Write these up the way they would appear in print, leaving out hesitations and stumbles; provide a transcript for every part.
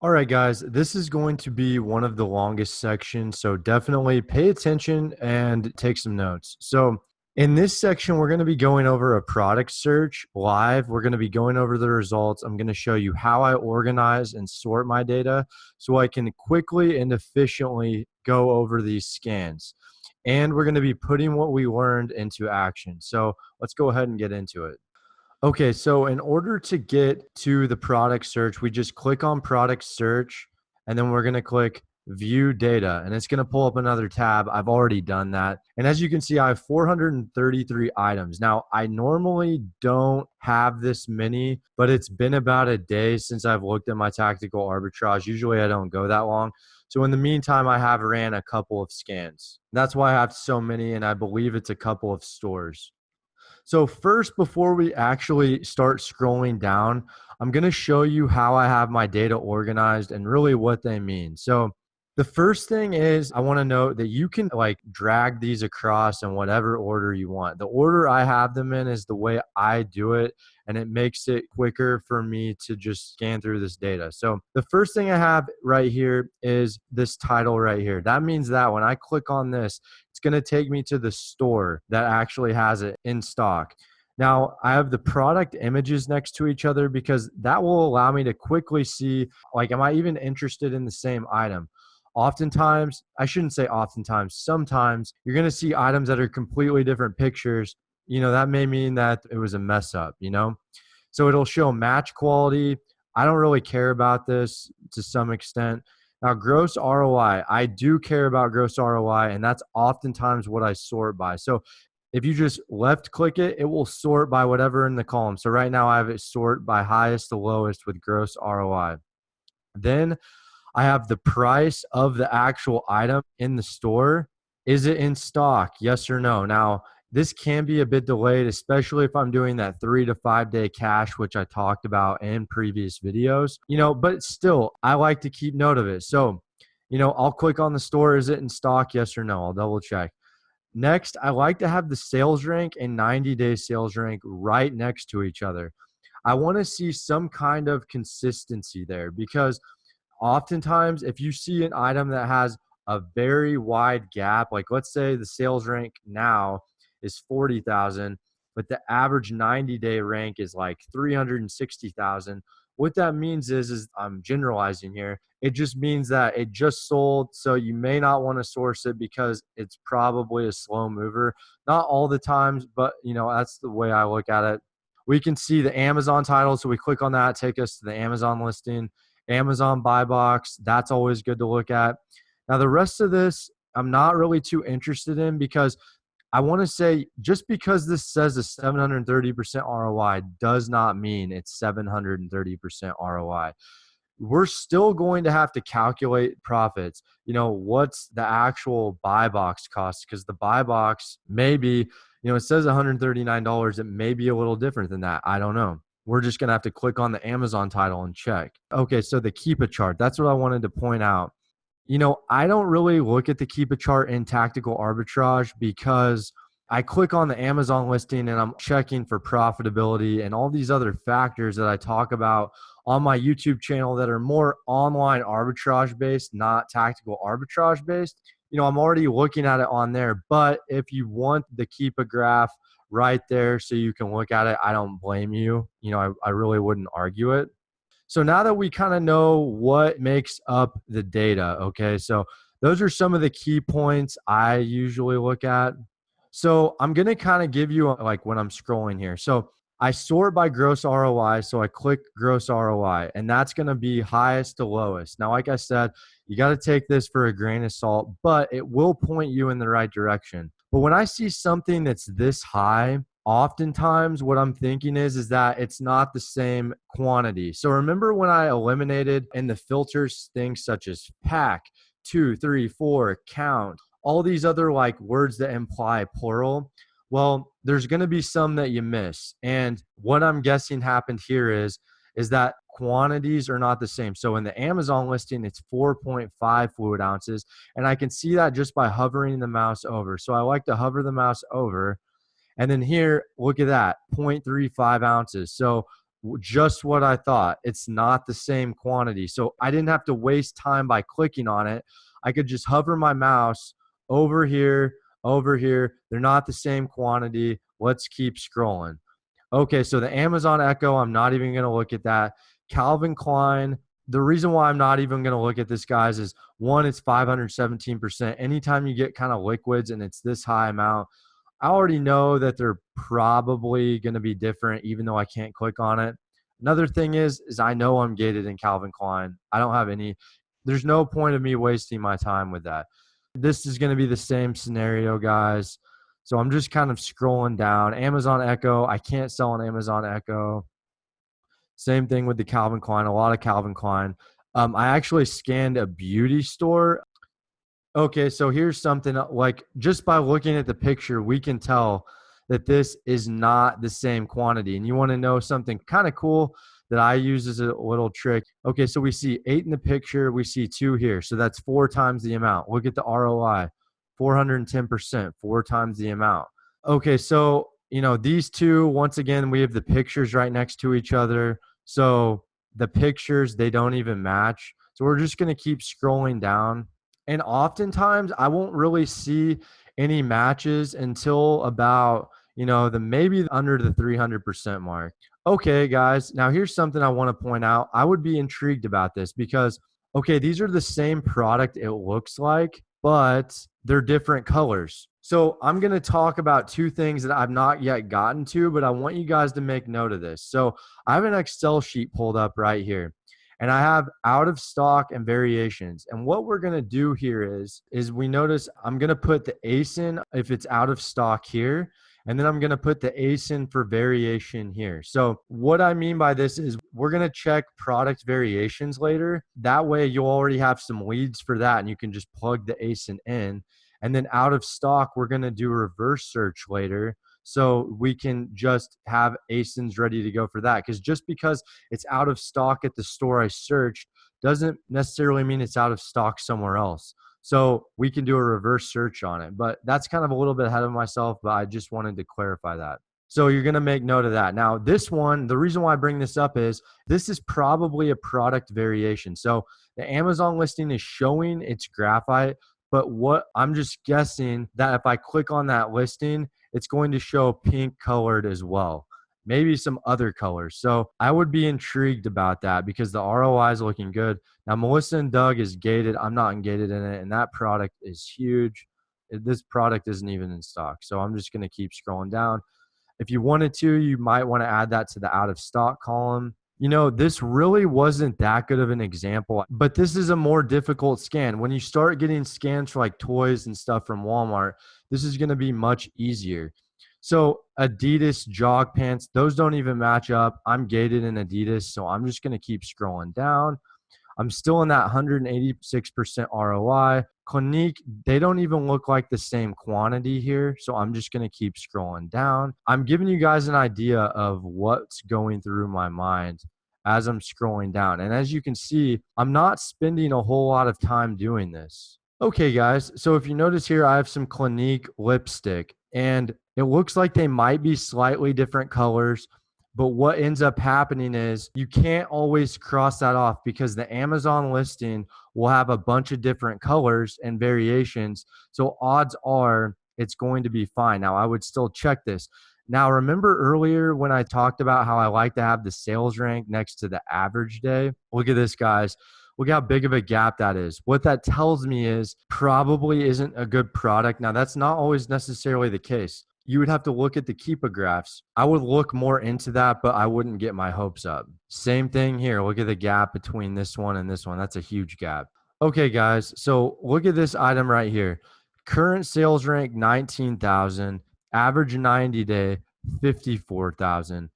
All right, guys, this is going to be one of the longest sections, so definitely pay attention and take some notes. So, in this section, we're going to be going over a product search live. We're going to be going over the results. I'm going to show you how I organize and sort my data so I can quickly and efficiently go over these scans. And we're going to be putting what we learned into action. So, let's go ahead and get into it. Okay, so in order to get to the product search, we just click on product search and then we're going to click view data and it's going to pull up another tab. I've already done that. And as you can see, I have 433 items. Now, I normally don't have this many, but it's been about a day since I've looked at my tactical arbitrage. Usually I don't go that long. So in the meantime, I have ran a couple of scans. That's why I have so many, and I believe it's a couple of stores. So first, before we actually start scrolling down, I'm going to show you how I have my data organized and really what they mean. So the first thing is I want to note that you can like drag these across in whatever order you want. The order I have them in is the way I do it, and it makes it quicker for me to just scan through this data. So the first thing I have right here is this title right here. That means that when I click on this, it's going to take me to the store that actually has it in stock. Now, I have the product images next to each other because that will allow me to quickly see, like, am I even interested in the same item? Oftentimes, I shouldn't say oftentimes, sometimes you're going to see items that are completely different pictures. That may mean that it was a mess up. So it'll show match quality. I don't really care about this to some extent. Now, gross ROI, I do care about gross ROI, and that's oftentimes what I sort by. So if you just left click it, it will sort by whatever in the column. So right now I have it sort by highest to lowest with gross ROI. Then I have the price of the actual item in the store. Is it in stock? Yes or no? Now, this can be a bit delayed, especially if I'm doing that 3 to 5 day cache, which I talked about in previous videos, but still, I like to keep note of it. So, I'll click on the store. Is it in stock? Yes or no? I'll double check. Next, I like to have the sales rank and 90-day sales rank right next to each other. I want to see some kind of consistency there because oftentimes if you see an item that has a very wide gap, like let's say the sales rank now is 40,000, but the average 90-day rank is like 360,000. What that means is I'm generalizing here. It just means that it just sold, so you may not want to source it because it's probably a slow mover. Not all the times, but that's the way I look at it. We can see the Amazon title, so we click on that, take us to the Amazon listing. Amazon buy box, that's always good to look at. Now, the rest of this, I'm not really too interested in because I want to say just because this says a 730% ROI does not mean it's 730% ROI. We're still going to have to calculate profits. What's the actual buy box cost? Because the buy box maybe, it says $139. It may be a little different than that. I don't know. We're just going to have to click on the Amazon title and check. Okay, so the Keepa chart, that's what I wanted to point out. I don't really look at the Keepa chart in tactical arbitrage because I click on the Amazon listing and I'm checking for profitability and all these other factors that I talk about on my YouTube channel that are more online arbitrage based, not tactical arbitrage based. I'm already looking at it on there, but if you want the Keepa graph right there so you can look at it, I don't blame you. I really wouldn't argue it. So now that we kind of know what makes up the data, okay, so those are some of the key points I usually look at. So I'm going to kind of give you like when I'm scrolling here. So I sort by gross ROI. So I click gross ROI, and that's going to be highest to lowest. Now, like I said, you got to take this for a grain of salt, but it will point you in the right direction. But when I see something that's this high, oftentimes what I'm thinking is that it's not the same quantity. So remember when I eliminated in the filters things such as pack, 2, 3, 4, count, all these other like words that imply plural? Well, there's going to be some that you miss. And what I'm guessing happened here is that quantities are not the same. So in the Amazon listing, it's 4.5 fluid ounces. And I can see that just by hovering the mouse over. So I like to hover the mouse over. And then here, look at that, 0.35 ounces. So just what I thought. It's not the same quantity. So I didn't have to waste time by clicking on it. I could just hover my mouse over here, over here. They're not the same quantity. Let's keep scrolling. Okay, so the Amazon Echo, I'm not even going to look at that. Calvin Klein, the reason why I'm not even going to look at this, guys, is one, it's 517%. Anytime you get kind of liquids and it's this high amount, I already know that they're probably going to be different, even though I can't click on it. Another thing is I know I'm gated in Calvin Klein. I don't have any, there's no point of me wasting my time with that. This is going to be the same scenario, guys. So I'm just kind of scrolling down. Amazon Echo, I can't sell an Amazon Echo. Same thing with the Calvin Klein, a lot of Calvin Klein. I actually scanned a beauty store. Okay, so here's something like just by looking at the picture, we can tell that this is not the same quantity. And you want to know something kind of cool that I use as a little trick. Okay, so we see 8 in the picture, we see 2 here. So that's 4 times the amount. Look at the ROI, 410%, 4 times the amount. Okay, so these two, once again, we have the pictures right next to each other. So the pictures, they don't even match. So we're just going to keep scrolling down. And oftentimes I won't really see any matches until about, the maybe under the 300% mark. Okay, guys, now here's something I want to point out. I would be intrigued about this because, okay, these are the same product, it looks like, but they're different colors. So I'm going to talk about 2 things that I've not yet gotten to, but I want you guys to make note of this. So I have an Excel sheet pulled up right here. And I have out of stock and variations. And what we're going to do here is we notice I'm going to put the ASIN if it's out of stock here. And then I'm going to put the ASIN for variation here. So what I mean by this is we're going to check product variations later. That way you'll already have some leads for that and you can just plug the ASIN in. And then out of stock, we're going to do a reverse search later. So we can just have ASINs ready to go for that. Because just because it's out of stock at the store I searched doesn't necessarily mean it's out of stock somewhere else. So we can do a reverse search on it. But that's kind of a little bit ahead of myself, but I just wanted to clarify that. So you're going to make note of that. Now, this one, the reason why I bring this up is this is probably a product variation. So the Amazon listing is showing it's graphite, but what I'm just guessing that if I click on that listing, it's going to show pink colored as well, maybe some other colors. So I would be intrigued about that because the ROI is looking good. Now, Melissa & Doug is gated. I'm not gated in it, and that product is huge. This product isn't even in stock. So I'm just going to keep scrolling down. If you wanted to, you might want to add that to the out of stock column. This really wasn't that good of an example, but this is a more difficult scan. When you start getting scans for like toys and stuff from Walmart, this is going to be much easier. So Adidas jog pants, those don't even match up. I'm gated in Adidas, so I'm just going to keep scrolling down. I'm still in that 186% ROI. Clinique, they don't even look like the same quantity here. So I'm just going to keep scrolling down. I'm giving you guys an idea of what's going through my mind as I'm scrolling down. And as you can see, I'm not spending a whole lot of time doing this. Okay, guys. So if you notice here, I have some Clinique lipstick and it looks like they might be slightly different colors. But what ends up happening is you can't always cross that off because the Amazon listing will have a bunch of different colors and variations. So odds are it's going to be fine. Now, I would still check this. Now, remember earlier when I talked about how I like to have the sales rank next to the average day? Look at this, guys. Look how big of a gap that is. What that tells me is probably isn't a good product. Now, that's not always necessarily the case. You would have to look at the Keepa graphs. I would look more into that, but I wouldn't get my hopes up. Same thing here. Look at the gap between this one and this one. That's a huge gap. Okay, guys. So look at this item right here. Current sales rank, 19,000. Average 90-day, 54,000.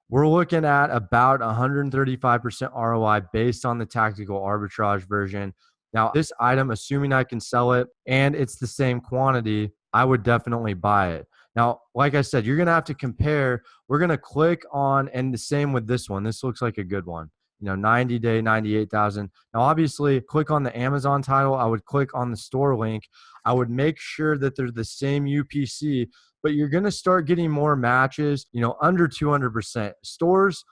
We're looking at about 135% ROI based on the tactical arbitrage version. Now, this item, assuming I can sell it and it's the same quantity, I would definitely buy it. Now, like I said, you're going to have to compare. We're going to click on, and the same with this one. This looks like a good one. 90-day, 98,000. Now, obviously, click on the Amazon title. I would click on the store link. I would make sure that they're the same UPC, but you're going to start getting more matches, under 200%. Stores,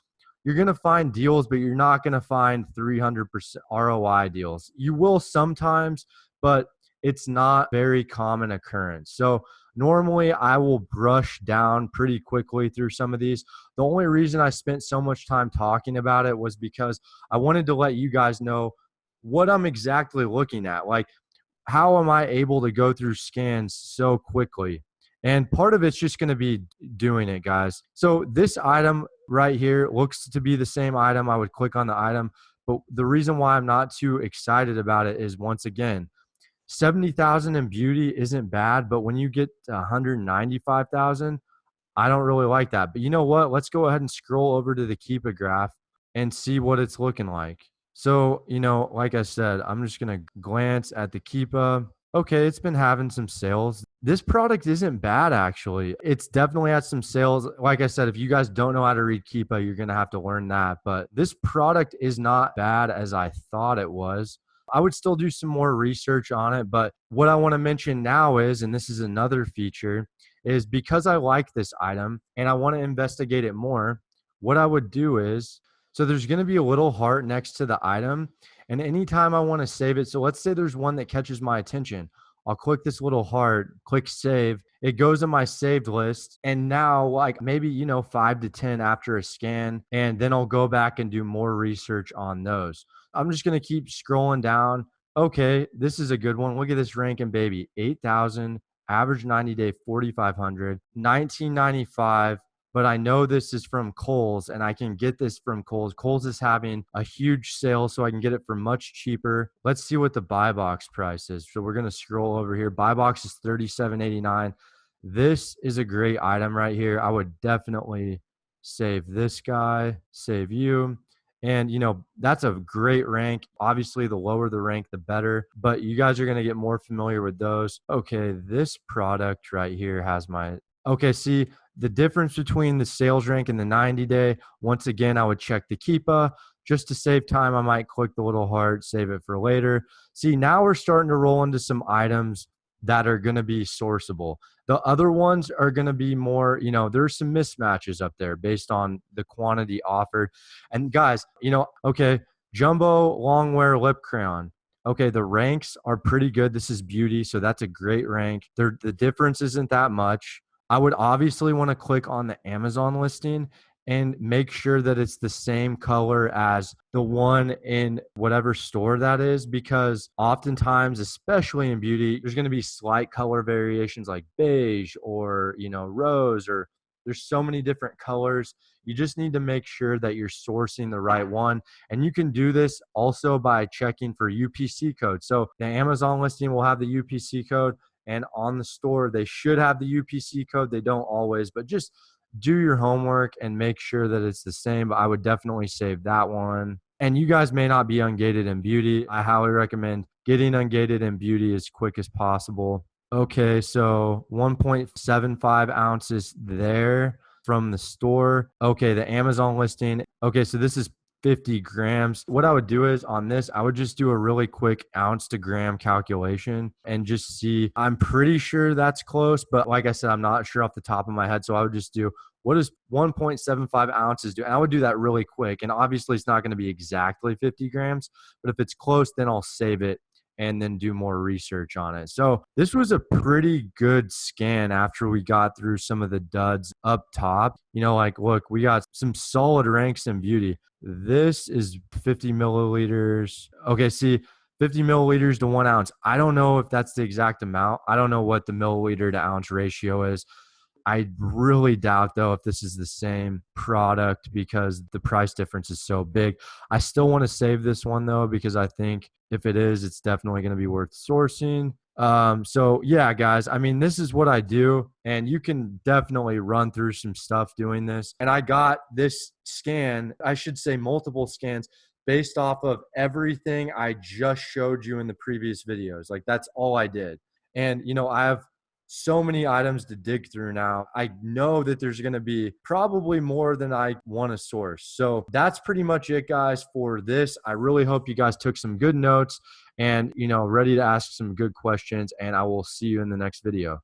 you're going to find deals, but you're not going to find 300% ROI deals. You will sometimes, but it's not very common occurrence. So normally I will brush down pretty quickly through some of these. The only reason I spent so much time talking about it was because I wanted to let you guys know what I'm exactly looking at. Like, how am I able to go through scans so quickly? And part of it's just going to be doing it, guys. So this item right here looks to be the same item. I would click on the item, but the reason why I'm not too excited about it is, once again, 70,000 in beauty isn't bad, but when you get to 195,000, I don't really like that. But you know what? Let's go ahead and scroll over to the Keepa graph and see what it's looking like. So, like I said, I'm just going to glance at the Keepa. Okay, it's been having some sales. This product isn't bad, actually. It's definitely had some sales. Like I said, if you guys don't know how to read Keepa, you're going to have to learn that. But this product is not bad as I thought it was. I would still do some more research on it. But what I want to mention now is, and this is another feature, is because I like this item and I want to investigate it more, what I would do is, so there's going to be a little heart next to the item. And anytime I want to save it, so let's say there's one that catches my attention. I'll click this little heart, click save. It goes in my saved list. And now, like maybe, 5 to 10 after a scan, and then I'll go back and do more research on those. I'm just going to keep scrolling down. Okay, this is a good one. Look at this ranking, baby. 8,000, average 90-day 4,500, 1995. But I know this is from Kohl's, and I can get this from Kohl's. Kohl's is having a huge sale, so I can get it for much cheaper. Let's see what the buy box price is. So we're going to scroll over here. Buy box is $37.89. This is a great item right here. I would definitely save this guy, save you. And, that's a great rank. Obviously, the lower the rank, the better. But you guys are going to get more familiar with those. Okay, this product right here has my... Okay, see, the difference between the sales rank and the 90-day, once again, I would check the Keepa. Just to save time, I might click the little heart, save it for later. See, now we're starting to roll into some items that are going to be sourceable. The other ones are going to be more, there's some mismatches up there based on the quantity offered. And guys, okay, Jumbo Longwear Lip Crayon. Okay, the ranks are pretty good. This is beauty, so that's a great rank. The difference isn't that much. I would obviously want to click on the Amazon listing and make sure that it's the same color as the one in whatever store that is, because oftentimes, especially in beauty, there's going to be slight color variations like beige or, rose, or there's so many different colors. You just need to make sure that you're sourcing the right one. And you can do this also by checking for UPC code. So the Amazon listing will have the UPC code, and on the store, they should have the UPC code. They don't always, but just do your homework and make sure that it's the same. But I would definitely save that one. And you guys may not be ungated in beauty. I highly recommend getting ungated in beauty as quick as possible. Okay, so 1.75 ounces there from the store. Okay, the Amazon listing. Okay, so this is 50 grams. What I would do is on this, I would just do a really quick ounce to gram calculation and just see. I'm pretty sure that's close, but like I said, I'm not sure off the top of my head. So I would just do, what does 1.75 ounces do? And I would do that really quick. And obviously it's not going to be exactly 50 grams, but if it's close, then I'll save it and then do more research on it. So this was a pretty good scan after we got through some of the duds up top. Look, we got some solid ranks in beauty. This is 50 milliliters. Okay, see, 50 milliliters to 1 ounce. I don't know if that's the exact amount. I don't know what the milliliter to ounce ratio is. I really doubt, though, if this is the same product because the price difference is so big. I still want to save this one, though, because I think if it is, it's definitely going to be worth sourcing. So yeah, guys, I mean, this is what I do, and you can definitely run through some stuff doing this. And I got this scan, I should say multiple scans, based off of everything I just showed you in the previous videos. Like, that's all I did. And, I have so many items to dig through now. I know that there's going to be probably more than I want to source. So that's pretty much it, guys, for this. I really hope you guys took some good notes and, ready to ask some good questions, and I will see you in the next video.